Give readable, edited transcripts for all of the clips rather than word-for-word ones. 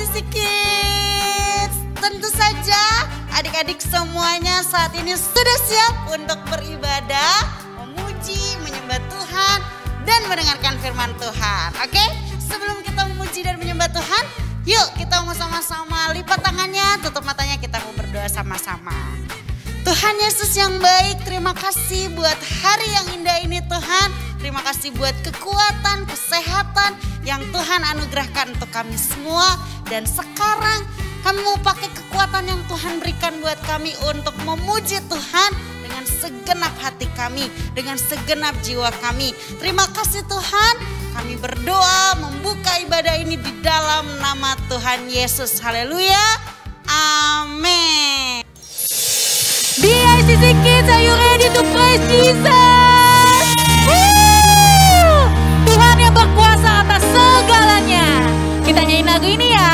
ICC Kids. Tentu saja adik-adik semuanya saat ini sudah siap untuk beribadah, memuji, menyembah Tuhan, dan mendengarkan firman Tuhan. Oke, sebelum kita memuji dan menyembah Tuhan, yuk kita mau sama-sama lipat tangannya, tutup matanya, kita mau berdoa sama-sama. Tuhan Yesus yang baik, terima kasih buat hari yang indah ini Tuhan. Terima kasih buat kekuatan, kesehatan yang Tuhan anugerahkan untuk kami semua. Dan sekarang kami mau pakai kekuatan yang Tuhan berikan buat kami untuk memuji Tuhan dengan segenap hati kami, dengan segenap jiwa kami. Terima kasih Tuhan, kami berdoa membuka ibadah ini di dalam nama Tuhan Yesus. Haleluya, amin. Di ICC Kids, are you ready to praise Jesus? Woo! Tuhan yang berkuasa atas segalanya. Kita nyanyiin lagu ini ya.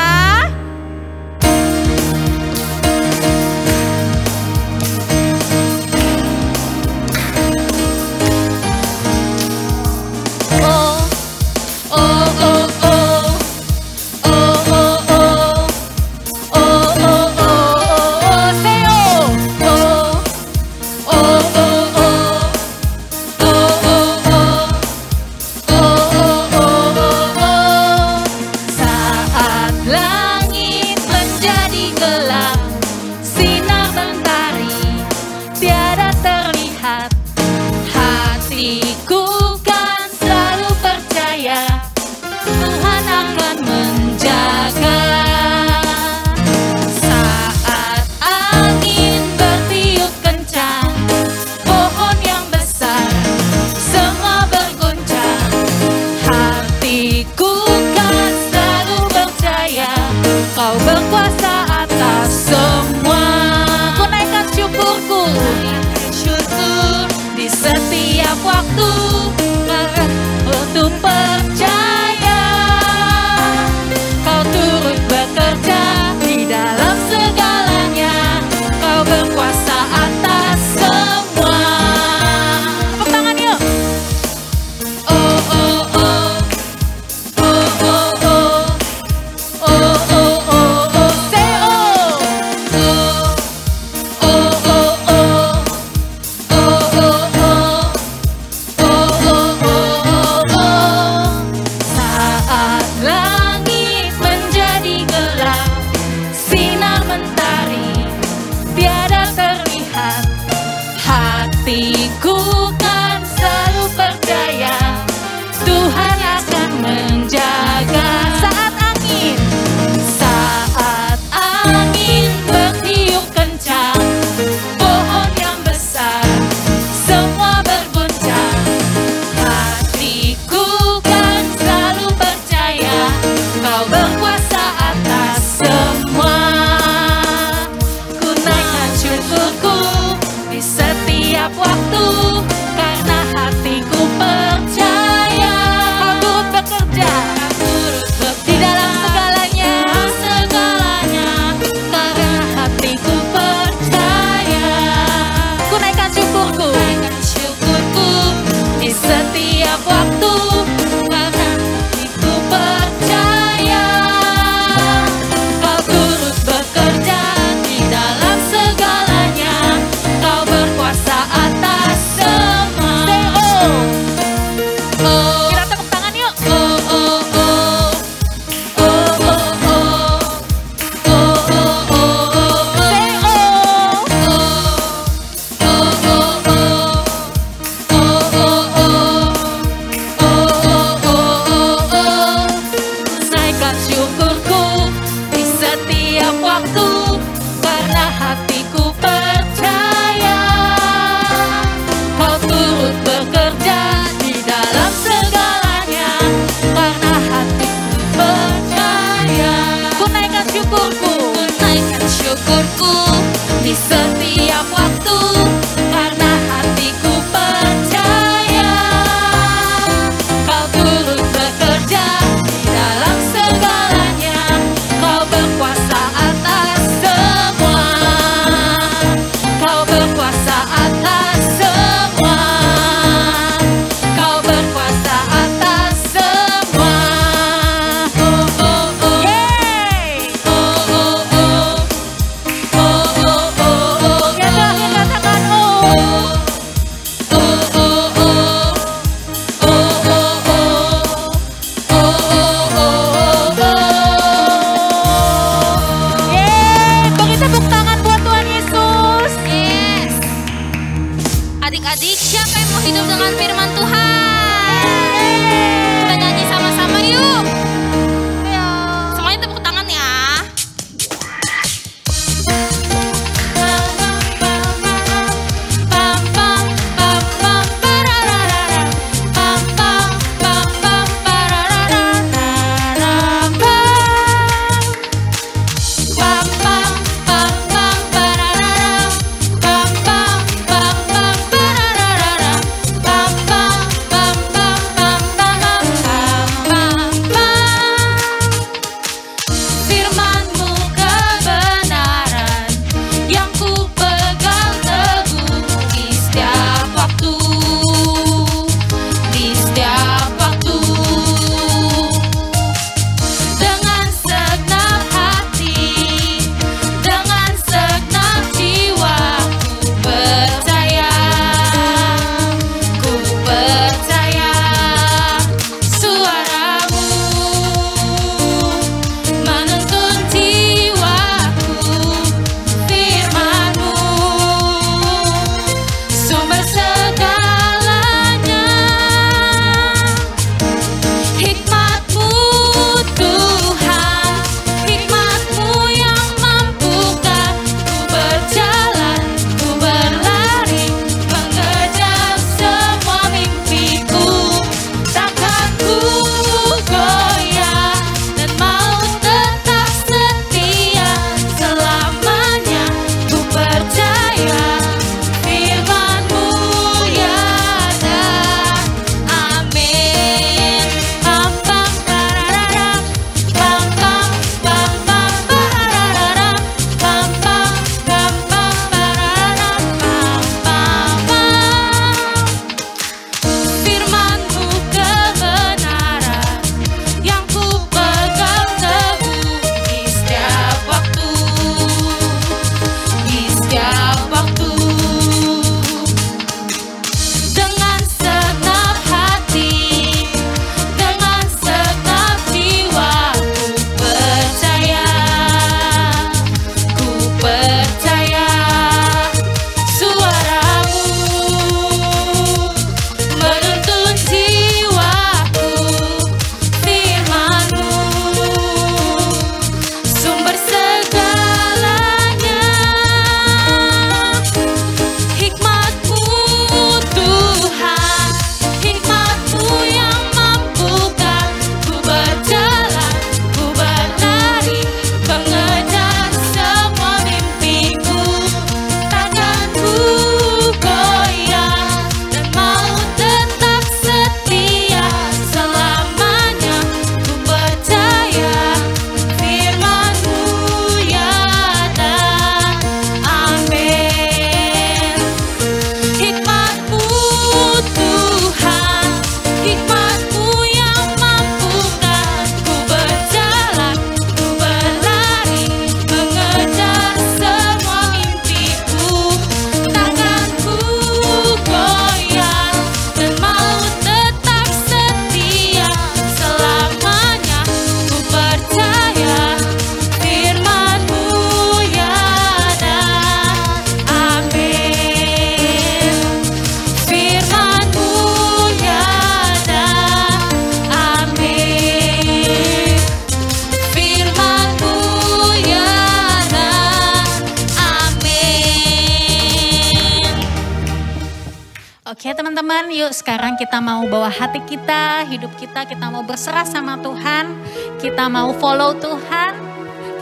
Oke teman-teman, yuk sekarang kita mau bawa hati kita, hidup kita mau berserah sama Tuhan. Kita mau follow Tuhan.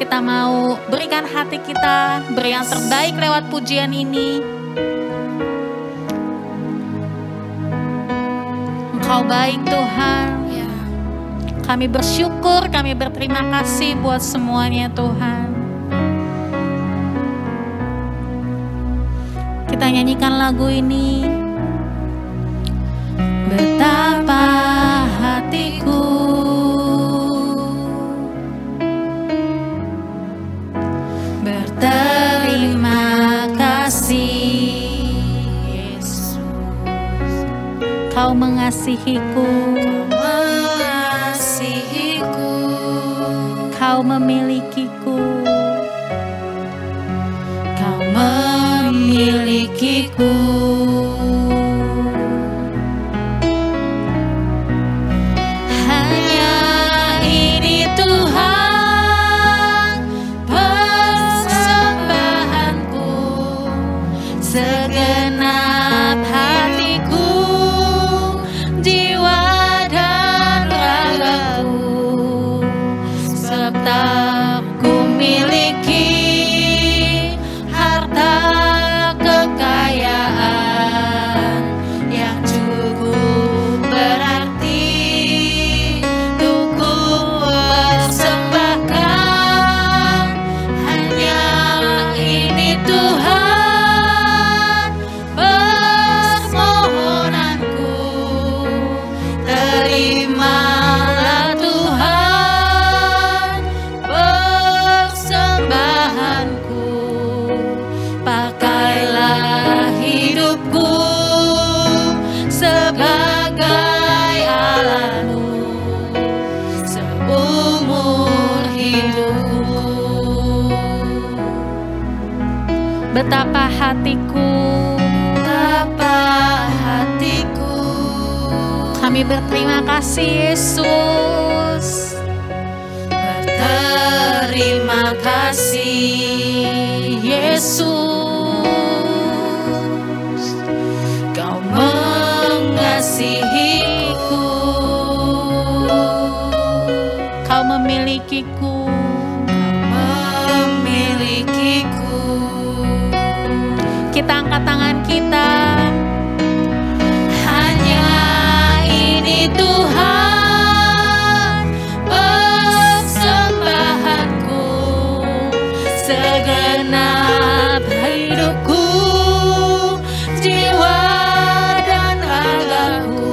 Kita mau berikan hati kita, beri yang terbaik lewat pujian ini. Engkau baik Tuhan. Kami bersyukur, kami berterima kasih buat semuanya Tuhan. Kita nyanyikan lagu ini. Betapa hatiku berterima kasih Yesus. Kau mengasihiku, Kau memilikiku, Kau memilikiku. Hanya ini Tuhan persembahanku, segenap hatiku, jiwa dan ragaku, serta ku miliki harta kekayaan yang cukup berarti untuk ku persembahkan. Hanya ini Tuhan permohonanku, terimalah Tuhan persembahanku, pakailah hidupku sebagai alatmu seumur hidupku. Betapa hatiku, kami berterima kasih Yesus. Berterima kasih Yesus, Kau mengasihiku, Kau memilikiku, Kita angkat tangan kita. Hanya ini Tuhan persembahanku, segenap hidupku, jiwa dan ragaku,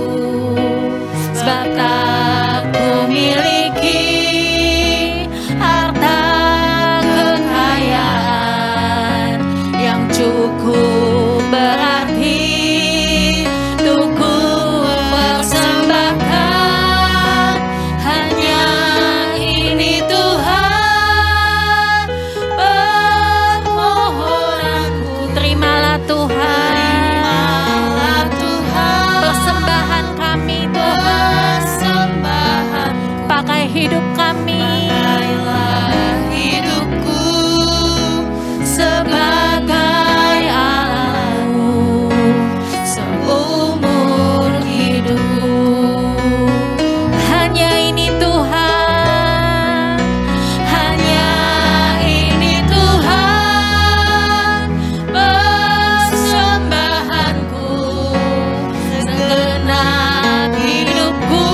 sebab tak ku miliki harta kekayaan yang cukup berarti untuk ku persembahkan. Hanya ini Tuhan permohonanku, terimalah Tuhan persembahan kami Tuhan, pakai hidup kami, hidupku sebagai alatmu seumur hidupku. Hanya ini Tuhan, hanya ini Tuhan persembahanku, segenap hidupku,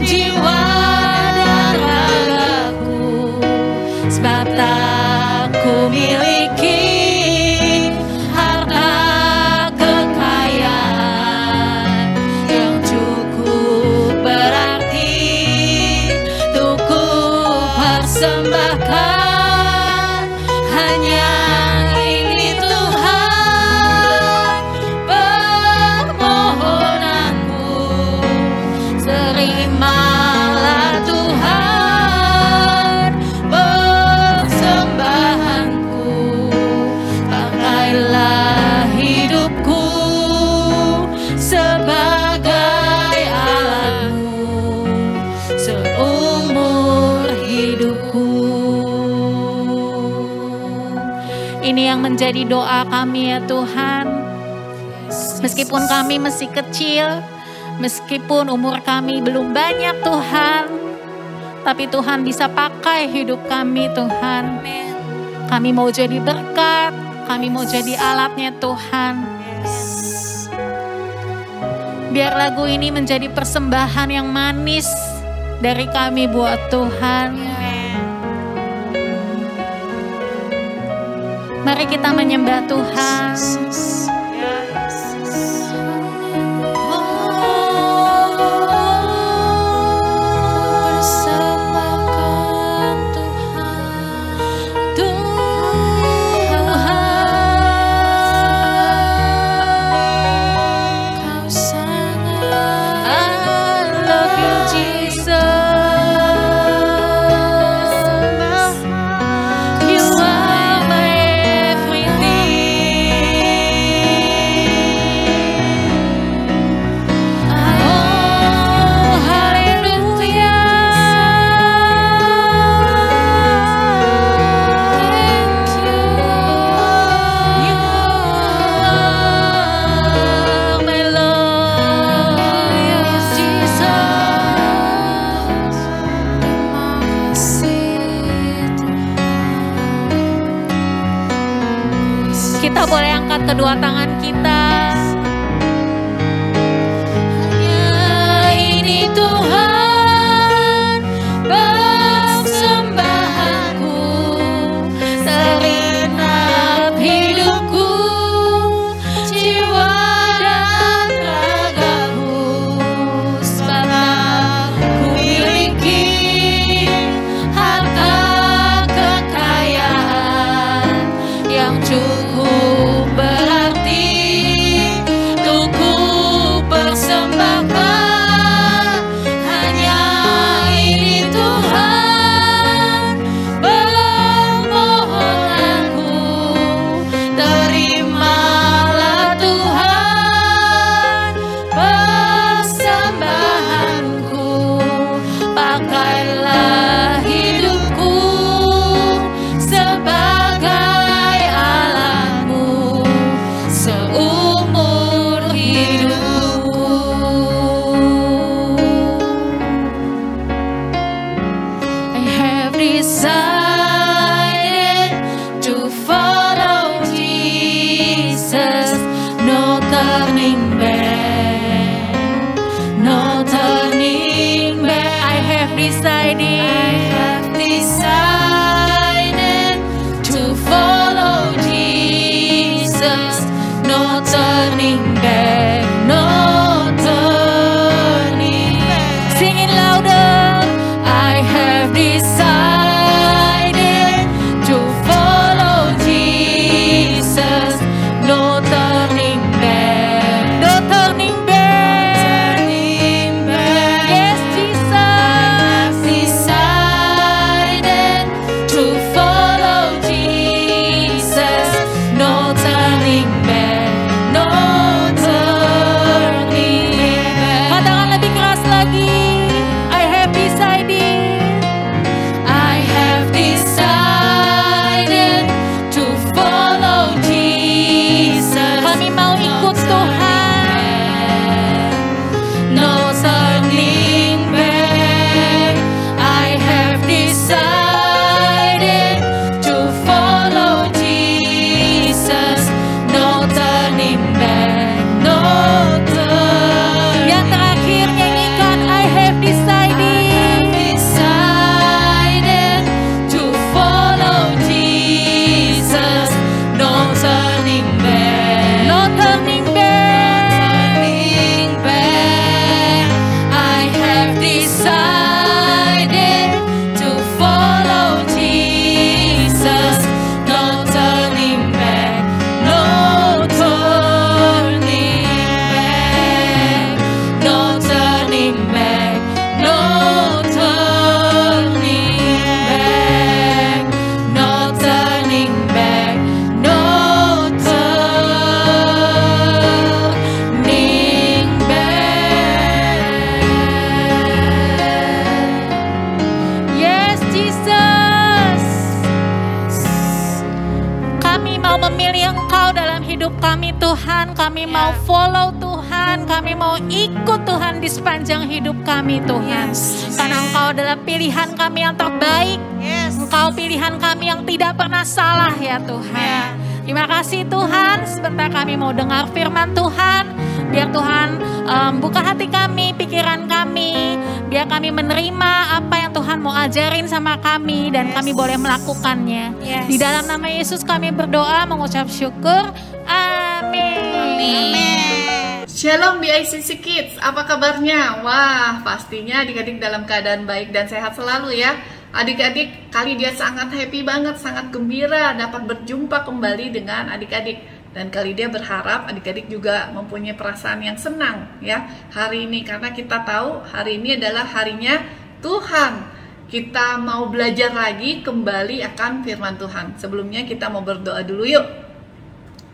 jiwa dan ragaku, sebab tak ku miliki harta kekayaan yang cukup berarti untuk ku persembahkan. Hanya ini Tuhan permohonanku, terimalah Tuhan persembahanku, pakailah hidupku sebagai alatmu seumur hidupku. Ini yang menjadi doa kami ya Tuhan. Meskipun kami masih kecil, meskipun umur kami belum banyak Tuhan, tapi Tuhan bisa pakai hidup kami Tuhan. Kami mau jadi berkat, kami mau jadi alatnya Tuhan. Biar lagu ini menjadi persembahan yang manis dari kami buat Tuhan. Mari kita menyembah Tuhan. Kita boleh angkat kedua tangan kita. Hanya ini Tuhan persembahanku, segenap hidupku, jiwa dan ragaku, sebab ku miliki harta kekayaan yang cukup berarti untuk ku persembahkan. Hanya ini Tuhan permohonanku, terimalah Tuhan persembahanku, pakailah hidupku sebagai seumur hidupku. I have decided to follow Jesus, no turning back, no turning back. I have decided to follow Jesus, no turning back, no turning back. Sing it louder. I have decided to follow Jesus, no turning back, no turning back, no turning back. Yes, Jesus. I have decided to follow Jesus, no turning back. No turning back. Katakan lebih keras lagi. I have decided to follow Jesus. Kami mau ikut Tuhan. No turning back. I have decided to follow Jesus. No turning back, no turning. Yang terakhir nyanyikan I have decided to follow Jesus, no turning back, no turning back, no turning back. I have decided to follow Jesus, no turning back, no turning back, no turning back, no turning back, no turning back, no turning back. Yes, Jesus. Kami Kami mau memilih Engkau dalam hidup kami Tuhan. Kami mau follow Tuhan. Kami mau ikut Tuhan di sepanjang hidup kami Tuhan. Karena Engkau adalah pilihan kami yang terbaik. Engkau pilihan kami yang tidak pernah salah ya Tuhan. Terima kasih Tuhan. Sebentar kami mau dengar firman Tuhan. Biar Tuhan buka hati kami, pikiran kami. Biar kami menerima apa yang Tuhan mau ajarin sama kami. Dan kami boleh melakukannya. Di dalam nama Yesus kami berdoa, mengucap syukur. Amin. Shalom BICC Kids, apa kabarnya? Wah, pastinya adik-adik dalam keadaan baik dan sehat selalu ya. Adik-adik, kali dia sangat happy banget, sangat gembira dapat berjumpa kembali dengan adik-adik. Dan kali dia berharap adik-adik juga mempunyai perasaan yang senang ya hari ini. Karena kita tahu hari ini adalah harinya Tuhan. Kita mau belajar lagi kembali akan firman Tuhan. Sebelumnya kita mau berdoa dulu yuk.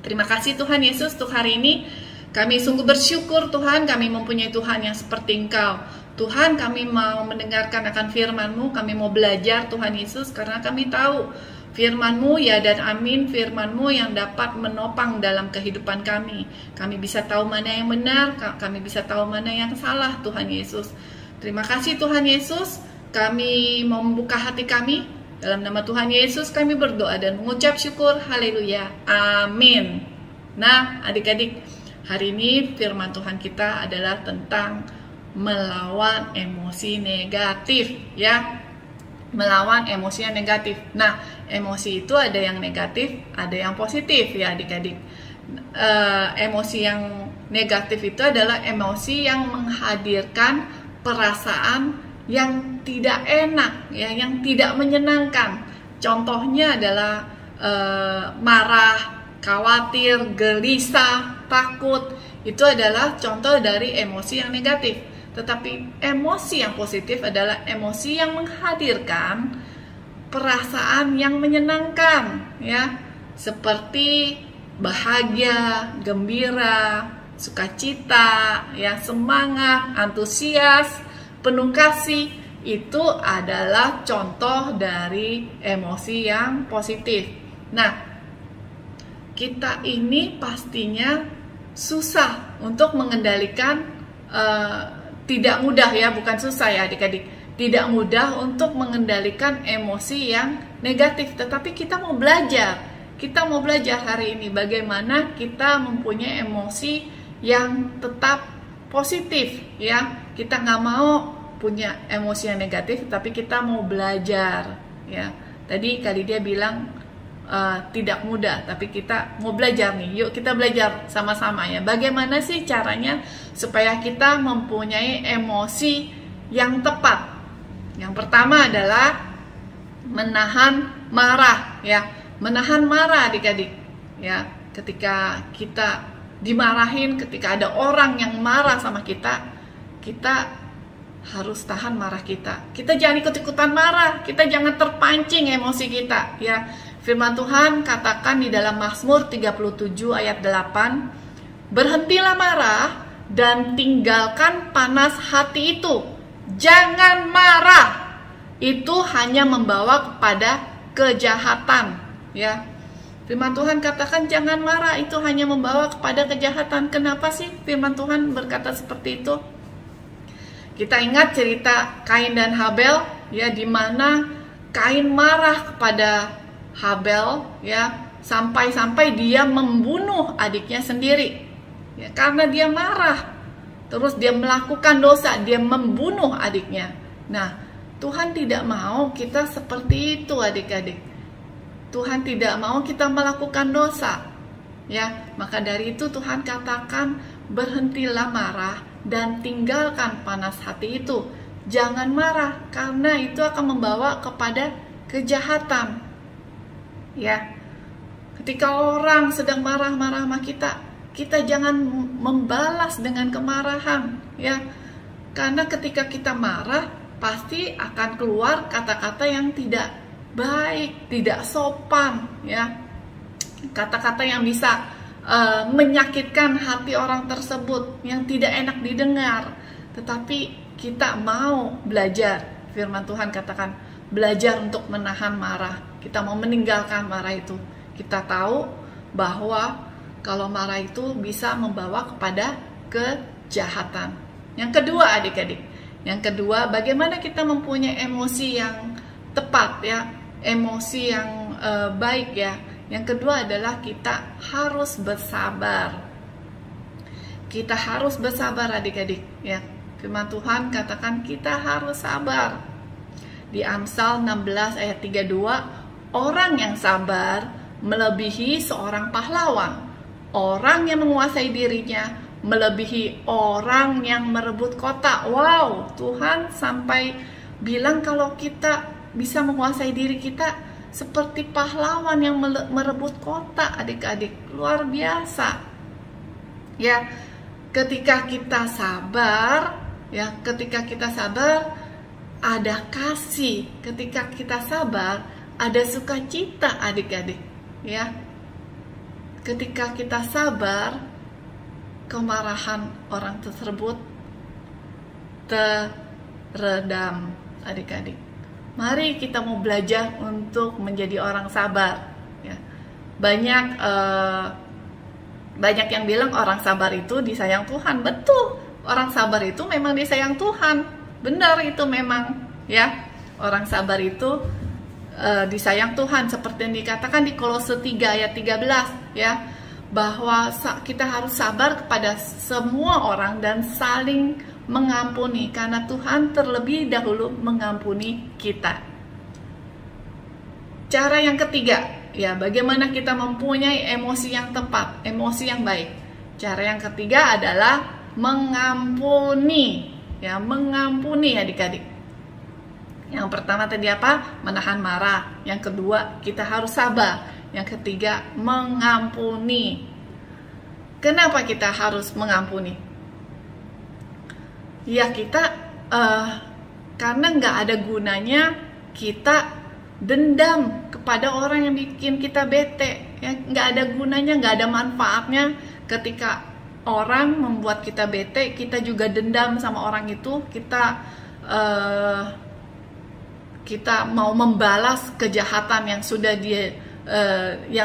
Terima kasih Tuhan Yesus untuk hari ini. Kami sungguh bersyukur Tuhan, kami mempunyai Tuhan yang seperti Engkau. Tuhan, kami mau mendengarkan akan firman-Mu, kami mau belajar Tuhan Yesus, karena kami tahu firman-Mu ya dan amin, firman-Mu yang dapat menopang dalam kehidupan kami. Kami bisa tahu mana yang benar, kami bisa tahu mana yang salah Tuhan Yesus. Terima kasih Tuhan Yesus, kami mau membuka hati kami. Dalam nama Tuhan Yesus kami berdoa dan mengucap syukur, haleluya, amin. Nah adik-adik, hari ini firman Tuhan kita adalah tentang melawan emosi negatif ya. Melawan emosi yang negatif. Nah, emosi itu ada yang negatif, ada yang positif ya adik-adik. Emosi yang negatif itu adalah emosi yang menghadirkan perasaan yang tidak enak ya, yang tidak menyenangkan. Contohnya adalah marah, khawatir, gelisah, takut. Itu adalah contoh dari emosi yang negatif. Tetapi emosi yang positif adalah emosi yang menghadirkan perasaan yang menyenangkan ya, seperti bahagia, gembira, sukacita, ya, semangat, antusias, penuh kasih. Itu adalah contoh dari emosi yang positif. Nah, kita ini pastinya susah untuk mengendalikan, tidak mudah ya, bukan susah ya adik-adik, tidak mudah untuk mengendalikan emosi yang negatif. Tetapi kita mau belajar hari ini bagaimana kita mempunyai emosi yang tetap positif ya. Kita nggak mau punya emosi yang negatif, tapi kita mau belajar ya. Tadi kali dia bilang tidak mudah, tapi kita mau belajar nih. Yuk kita belajar sama-sama ya. Bagaimana sih caranya supaya kita mempunyai emosi yang tepat? Yang pertama adalah menahan marah ya. Menahan marah adik-adik ya. Ketika kita dimarahin, ketika ada orang yang marah sama kita, kita harus tahan marah kita. Kita jangan ikut-ikutan marah, kita jangan terpancing emosi kita ya. Firman Tuhan katakan di dalam Mazmur 37 ayat 8, berhentilah marah dan tinggalkan panas hati itu. Jangan marah, itu hanya membawa kepada kejahatan ya. Firman Tuhan katakan jangan marah, itu hanya membawa kepada kejahatan. Kenapa sih firman Tuhan berkata seperti itu? Kita ingat cerita Kain dan Habel ya, di mana Kain marah kepada Habel ya, sampai-sampai dia membunuh adiknya sendiri ya, karena dia marah. Terus dia melakukan dosa, dia membunuh adiknya. Nah, Tuhan tidak mau kita seperti itu adik-adik. Tuhan tidak mau kita melakukan dosa ya. Maka dari itu Tuhan katakan berhentilah marah dan tinggalkan panas hati itu. Jangan marah, karena itu akan membawa kepada kejahatan ya. Ketika orang sedang marah-marah sama kita, kita jangan membalas dengan kemarahan ya. Karena ketika kita marah, pasti akan keluar kata-kata yang tidak baik, tidak sopan ya. Kata-kata yang bisa menyakitkan hati orang tersebut, yang tidak enak didengar. Tetapi kita mau belajar. Firman Tuhan katakan belajar untuk menahan marah. Kita mau meninggalkan marah itu. Kita tahu bahwa kalau marah itu bisa membawa kepada kejahatan. Yang kedua adik-adik, yang kedua bagaimana kita mempunyai emosi yang tepat ya, emosi yang baik ya. Yang kedua adalah kita harus bersabar. Kita harus bersabar adik-adik ya. Firman Tuhan katakan kita harus sabar. Di Amsal 16 ayat 32, orang yang sabar melebihi seorang pahlawan. Orang yang menguasai dirinya melebihi orang yang merebut kota. Wow, Tuhan sampai bilang kalau kita bisa menguasai diri kita seperti pahlawan yang merebut kota, adik-adik. Luar biasa. Ya, ketika kita sabar, ya, ketika kita sabar ada kasih. Ketika kita sabar ada sukacita, adik-adik. Ya. Ketika kita sabar, kemarahan orang tersebut teredam, adik-adik. Mari kita mau belajar untuk menjadi orang sabar. Ya. Banyak yang bilang orang sabar itu disayang Tuhan. Betul, orang sabar itu memang disayang Tuhan. Benar itu memang, ya. Orang sabar itu disayang Tuhan, seperti yang dikatakan di Kolose 3 ayat 13 ya, bahwa kita harus sabar kepada semua orang dan saling mengampuni karena Tuhan terlebih dahulu mengampuni kita. Cara yang ketiga ya, bagaimana kita mempunyai emosi yang tepat, emosi yang baik. Cara yang ketiga adalah mengampuni ya, mengampuni adik-adik. Yang pertama tadi apa? Menahan marah. Yang kedua, kita harus sabar. Yang ketiga, mengampuni. Kenapa kita harus mengampuni? Ya kita, karena nggak ada gunanya kita dendam kepada orang yang bikin kita bete. Ya, nggak ada gunanya, nggak ada manfaatnya ketika orang membuat kita bete, kita juga dendam sama orang itu, kita mau membalas kejahatan yang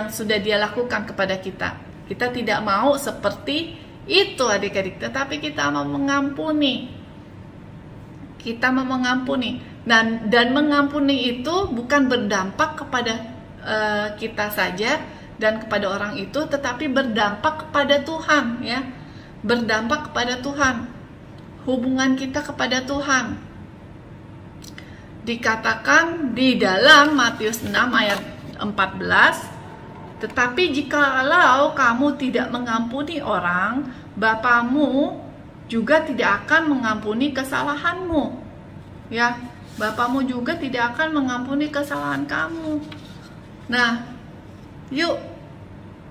sudah dia lakukan kepada kita. Kita tidak mau seperti itu adik-adik, tetapi kita mau mengampuni. Kita mau mengampuni dan mengampuni itu bukan berdampak kepada kita saja dan kepada orang itu, tetapi berdampak kepada Tuhan ya. Berdampak kepada Tuhan. Hubungan kita kepada Tuhan. Dikatakan di dalam Matius 6 ayat 14, tetapi jikalau kamu tidak mengampuni orang, Bapamu juga tidak akan mengampuni kesalahanmu. Ya, Bapamu juga tidak akan mengampuni kesalahan kamu. Nah, yuk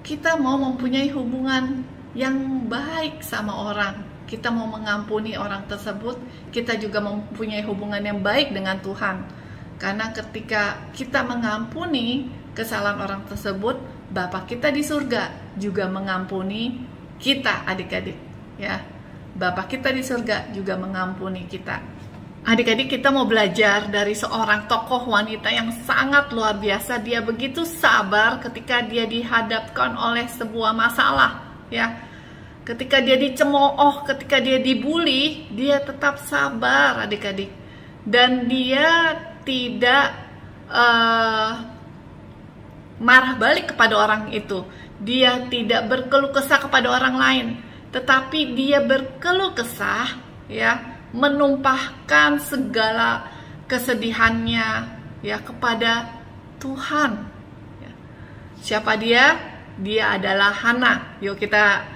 kita mau mempunyai hubungan yang baik sama orang. Kita mau mengampuni orang tersebut, kita juga mempunyai hubungan yang baik dengan Tuhan. Karena ketika kita mengampuni kesalahan orang tersebut, Bapa kita di surga juga mengampuni kita, adik-adik. Ya, Bapa kita di surga juga mengampuni kita. Adik-adik, kita mau belajar dari seorang tokoh wanita yang sangat luar biasa. Dia begitu sabar ketika dia dihadapkan oleh sebuah masalah. Ya. Ketika dia dicemooh, ketika dia dibully, dia tetap sabar adik-adik. Dan dia tidak marah balik kepada orang itu. Dia tidak berkeluh kesah kepada orang lain. Tetapi dia berkeluh kesah, ya, menumpahkan segala kesedihannya ya kepada Tuhan. Ya. Siapa dia? Dia adalah Hana. Yuk kita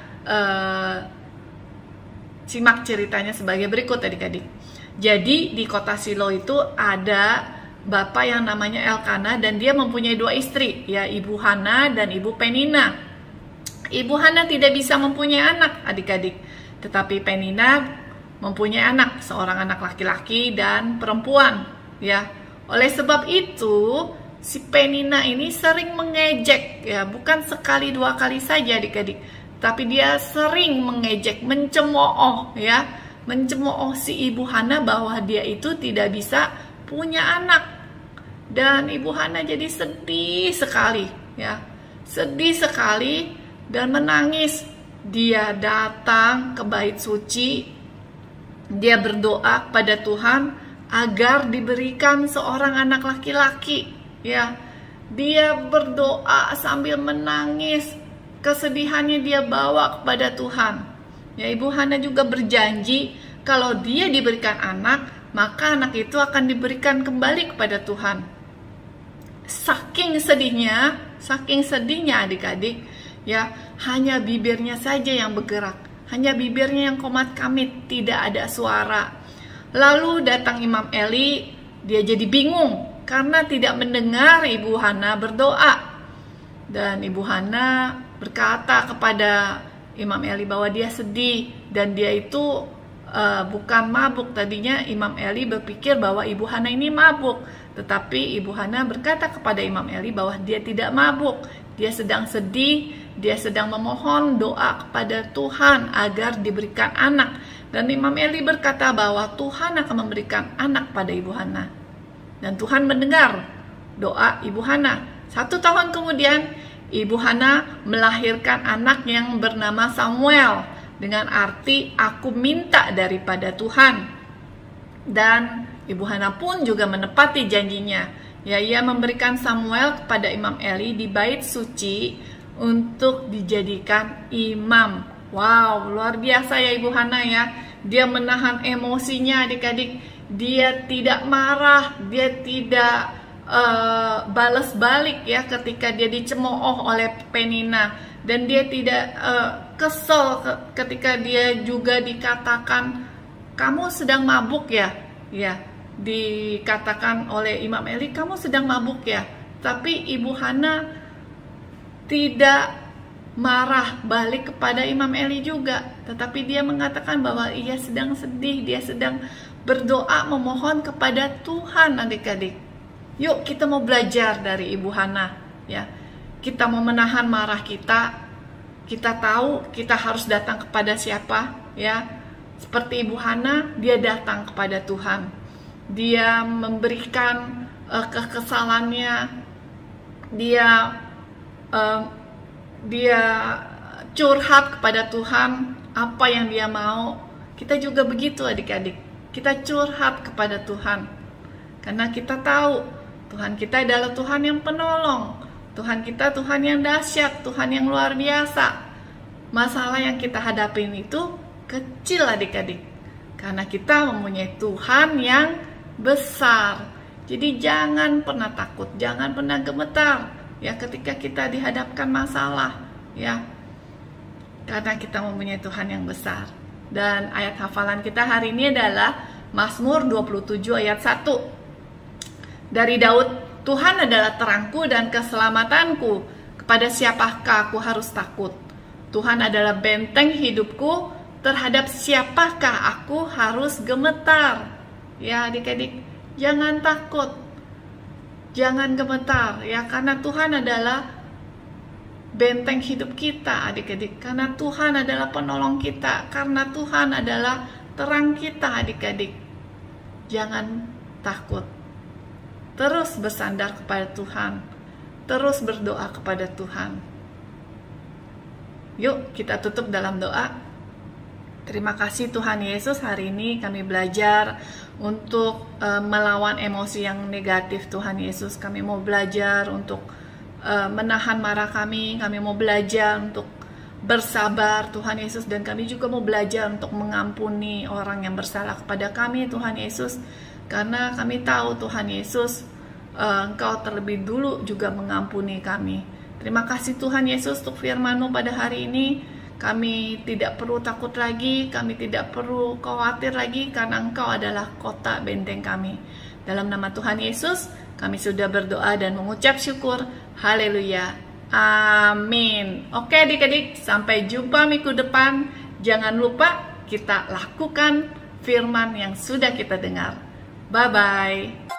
simak ceritanya sebagai berikut adik-adik. Jadi di kota Silo itu ada bapak yang namanya Elkana dan dia mempunyai dua istri, ya, Ibu Hana dan Ibu Penina. Ibu Hana tidak bisa mempunyai anak adik-adik, tetapi Penina mempunyai anak, seorang anak laki-laki dan perempuan, ya. Oleh sebab itu si Penina ini sering mengejek, ya, bukan sekali dua kali saja adik-adik, tapi dia sering mengejek, mencemooh, ya, mencemooh si Ibu Hana bahwa dia itu tidak bisa punya anak. Dan Ibu Hana jadi sedih sekali, ya. sedih sekali dan menangis. Dia datang ke bait suci, dia berdoa kepada Tuhan agar diberikan seorang anak laki-laki. Ya, dia berdoa sambil menangis, kesedihannya dia bawa kepada Tuhan. Ya, Ibu Hana juga berjanji kalau dia diberikan anak, maka anak itu akan diberikan kembali kepada Tuhan. Saking sedihnya adik-adik, ya, hanya bibirnya saja yang bergerak, hanya bibirnya yang komat kamit, tidak ada suara. Lalu datang Imam Eli, dia jadi bingung karena tidak mendengar Ibu Hana berdoa. Dan Ibu Hana berkata kepada Imam Eli bahwa dia sedih dan dia itu bukan mabuk. Tadinya Imam Eli berpikir bahwa Ibu Hana ini mabuk, tetapi Ibu Hana berkata kepada Imam Eli bahwa dia tidak mabuk, dia sedang sedih, dia sedang memohon doa kepada Tuhan agar diberikan anak. Dan Imam Eli berkata bahwa Tuhan akan memberikan anak pada Ibu Hana. Dan Tuhan mendengar doa Ibu Hana. 1 tahun kemudian Ibu Hana melahirkan anak yang bernama Samuel, dengan arti aku minta daripada Tuhan. Dan Ibu Hana pun juga menepati janjinya. Ya, ia memberikan Samuel kepada Imam Eli di bait suci untuk dijadikan imam. Wow, luar biasa ya Ibu Hana ya. Dia menahan emosinya adik-adik. Dia tidak marah, dia tidak balas balik ya ketika dia dicemooh oleh Penina. Dan dia tidak kesel ketika dia juga dikatakan kamu sedang mabuk ya. Ya, dikatakan oleh Imam Eli kamu sedang mabuk ya. Tapi Ibu Hana tidak marah balik kepada Imam Eli juga, tetapi dia mengatakan bahwa ia sedang sedih, dia sedang berdoa memohon kepada Tuhan adik-adik. Yuk kita mau belajar dari Ibu Hana ya. Kita mau menahan marah kita. Kita tahu kita harus datang kepada siapa ya. Seperti Ibu Hana, dia datang kepada Tuhan. Dia memberikan kekesalannya. Dia curhat kepada Tuhan apa yang dia mau. Kita juga begitu adik-adik. Kita curhat kepada Tuhan. Karena kita tahu Tuhan kita adalah Tuhan yang penolong. Tuhan kita Tuhan yang dahsyat, Tuhan yang luar biasa. Masalah yang kita hadapin itu kecil adik-adik. Karena kita mempunyai Tuhan yang besar. Jadi jangan pernah takut, jangan pernah gemetar ya ketika kita dihadapkan masalah ya. Karena kita mempunyai Tuhan yang besar. Dan ayat hafalan kita hari ini adalah Mazmur 27 ayat 1. Dari Daud, Tuhan adalah terangku dan keselamatanku. Kepada siapakah aku harus takut? Tuhan adalah benteng hidupku. Terhadap siapakah aku harus gemetar? Ya adik-adik, jangan takut, jangan gemetar ya, karena Tuhan adalah benteng hidup kita adik-adik. Karena Tuhan adalah penolong kita, karena Tuhan adalah terang kita adik-adik. Jangan takut. Terus bersandar kepada Tuhan. Terus berdoa kepada Tuhan. Yuk kita tutup dalam doa. Terima kasih Tuhan Yesus, hari ini kami belajar untuk melawan emosi yang negatif Tuhan Yesus. Kami mau belajar untuk menahan marah kami mau belajar untuk bersabar Tuhan Yesus. Dan kami juga mau belajar untuk mengampuni orang yang bersalah kepada kami Tuhan Yesus. Karena kami tahu Tuhan Yesus, Engkau terlebih dulu juga mengampuni kami. Terima kasih Tuhan Yesus untuk firman-Mu pada hari ini. Kami tidak perlu takut lagi, kami tidak perlu khawatir lagi, karena Engkau adalah kota benteng kami. Dalam nama Tuhan Yesus, kami sudah berdoa dan mengucap syukur. Haleluya. Amin. Oke adik-adik, sampai jumpa minggu depan. Jangan lupa kita lakukan firman yang sudah kita dengar. Bye-bye.